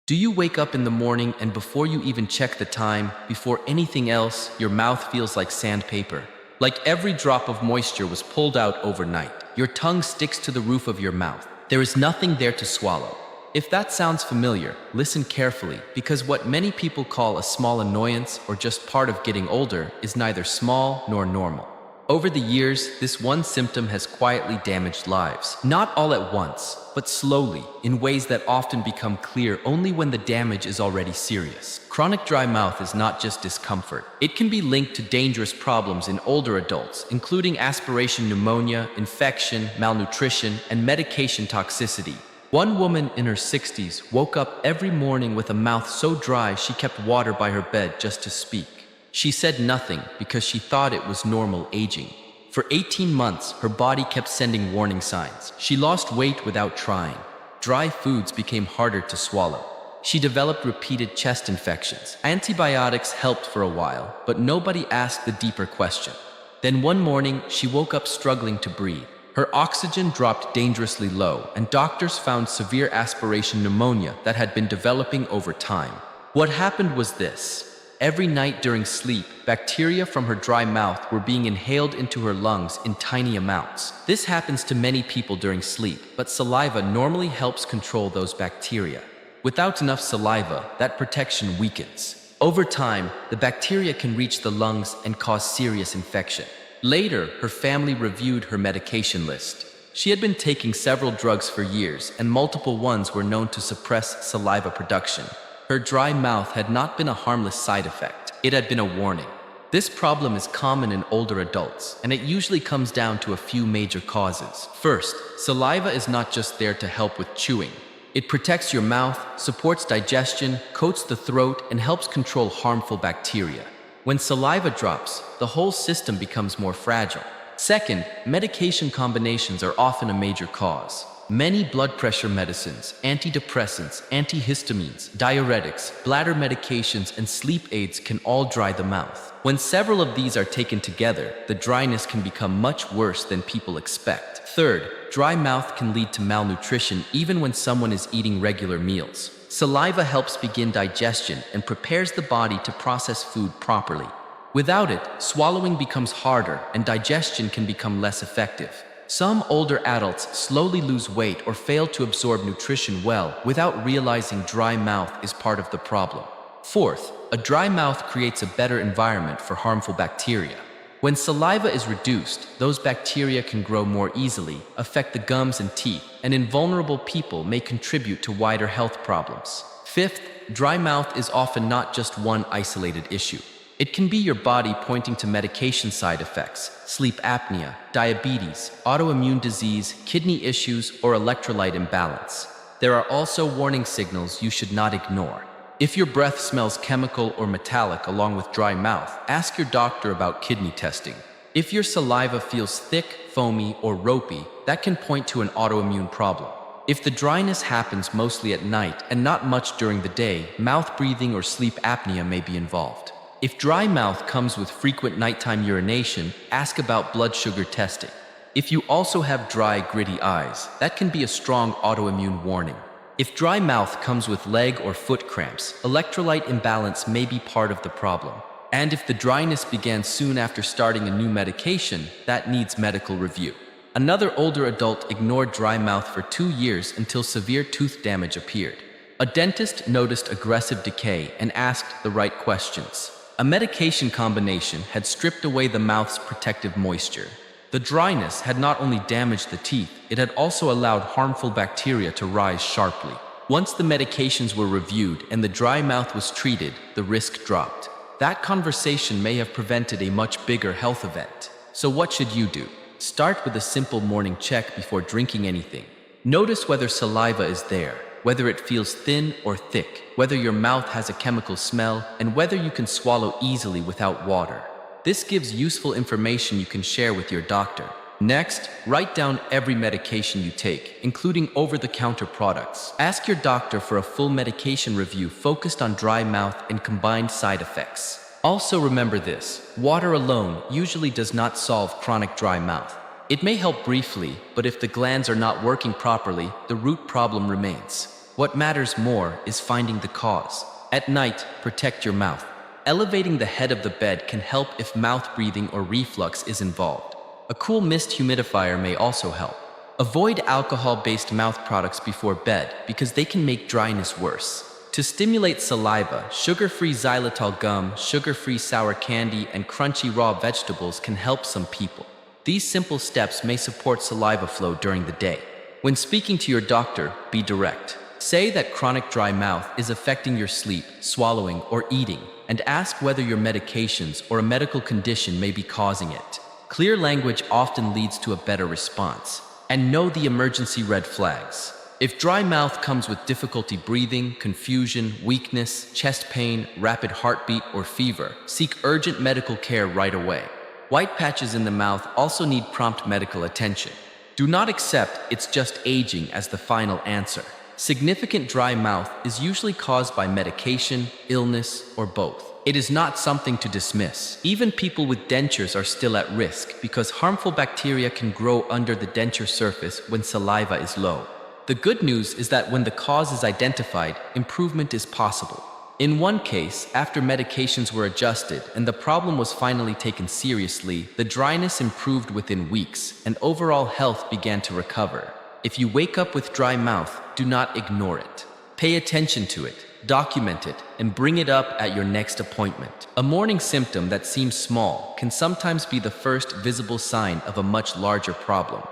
Do you wake up in the morning and before you even check the time, before anything else, your mouth feels like sandpaper? Like every drop of moisture was pulled out overnight. Your tongue sticks to the roof of your mouth. There is nothing there to swallow. If that sounds familiar, listen carefully, because what many people call a small annoyance or just part of getting older is neither small nor normal. Over the years, this one symptom has quietly damaged lives. Not all at once, but slowly, in ways that often become clear only when the damage is already serious. Chronic dry mouth is not just discomfort. It can be linked to dangerous problems in older adults, including aspiration pneumonia, infection, malnutrition, and medication toxicity. One woman in her 60s woke up every morning with a mouth so dry she kept water by her bed just to speak. She said nothing because she thought it was normal aging. For 18 months, her body kept sending warning signs. She lost weight without trying. Dry foods became harder to swallow. She developed repeated chest infections. Antibiotics helped for a while, but nobody asked the deeper question. Then one morning, she woke up struggling to breathe. Her oxygen dropped dangerously low, and doctors found severe aspiration pneumonia that had been developing over time. What happened was this. Every night during sleep, bacteria from her dry mouth were being inhaled into her lungs in tiny amounts. This happens to many people during sleep, but saliva normally helps control those bacteria. Without enough saliva, that protection weakens. Over time, the bacteria can reach the lungs and cause serious infection. Later, her family reviewed her medication list. She had been taking several drugs for years, and multiple ones were known to suppress saliva production. Her dry mouth had not been a harmless side effect. It had been a warning. This problem is common in older adults, and it usually comes down to a few major causes. First, saliva is not just there to help with chewing. It protects your mouth, supports digestion, coats the throat, and helps control harmful bacteria. When saliva drops, the whole system becomes more fragile. Second, medication combinations are often a major cause. Many blood pressure medicines, antidepressants, antihistamines, diuretics, bladder medications, and sleep aids can all dry the mouth. When several of these are taken together, the dryness can become much worse than people expect. Third, dry mouth can lead to malnutrition even when someone is eating regular meals. Saliva helps begin digestion and prepares the body to process food properly. Without it, swallowing becomes harder and digestion can become less effective. Some older adults slowly lose weight or fail to absorb nutrition well without realizing dry mouth is part of the problem. Fourth, a dry mouth creates a better environment for harmful bacteria. When saliva is reduced, those bacteria can grow more easily, affect the gums and teeth, and in vulnerable people may contribute to wider health problems. Fifth, dry mouth is often not just one isolated issue. It can be your body pointing to medication side effects, sleep apnea, diabetes, autoimmune disease, kidney issues, or electrolyte imbalance. There are also warning signals you should not ignore. If your breath smells chemical or metallic along with dry mouth, ask your doctor about kidney testing. If your saliva feels thick, foamy, or ropey, that can point to an autoimmune problem. If the dryness happens mostly at night and not much during the day, mouth breathing or sleep apnea may be involved. If dry mouth comes with frequent nighttime urination, ask about blood sugar testing. If you also have dry, gritty eyes, that can be a strong autoimmune warning. If dry mouth comes with leg or foot cramps, electrolyte imbalance may be part of the problem. And if the dryness began soon after starting a new medication, that needs medical review. Another older adult ignored dry mouth for 2 years until severe tooth damage appeared. A dentist noticed aggressive decay and asked the right questions. A medication combination had stripped away the mouth's protective moisture. The dryness had not only damaged the teeth, it had also allowed harmful bacteria to rise sharply. Once the medications were reviewed and the dry mouth was treated, the risk dropped. That conversation may have prevented a much bigger health event. So what should you do? Start with a simple morning check before drinking anything. Notice whether saliva is there, whether it feels thin or thick, whether your mouth has a chemical smell, and whether you can swallow easily without water. This gives useful information you can share with your doctor. Next, write down every medication you take, including over-the-counter products. Ask your doctor for a full medication review focused on dry mouth and combined side effects. Also remember this, water alone usually does not solve chronic dry mouth. It may help briefly, but if the glands are not working properly, the root problem remains. What matters more is finding the cause. At night, protect your mouth. Elevating the head of the bed can help if mouth breathing or reflux is involved. A cool mist humidifier may also help. Avoid alcohol-based mouth products before bed because they can make dryness worse. To stimulate saliva, sugar-free xylitol gum, sugar-free sour candy, and crunchy raw vegetables can help some people. These simple steps may support saliva flow during the day. When speaking to your doctor, be direct. Say that chronic dry mouth is affecting your sleep, swallowing, or eating, and ask whether your medications or a medical condition may be causing it. Clear language often leads to a better response. And know the emergency red flags. If dry mouth comes with difficulty breathing, confusion, weakness, chest pain, rapid heartbeat, or fever, seek urgent medical care right away. White patches in the mouth also need prompt medical attention. Do not accept it's just aging as the final answer. Significant dry mouth is usually caused by medication, illness, or both. It is not something to dismiss. Even people with dentures are still at risk because harmful bacteria can grow under the denture surface when saliva is low. The good news is that when the cause is identified, improvement is possible. In one case, after medications were adjusted and the problem was finally taken seriously, the dryness improved within weeks and overall health began to recover. If you wake up with dry mouth, do not ignore it. Pay attention to it, document it, and bring it up at your next appointment. A morning symptom that seems small can sometimes be the first visible sign of a much larger problem.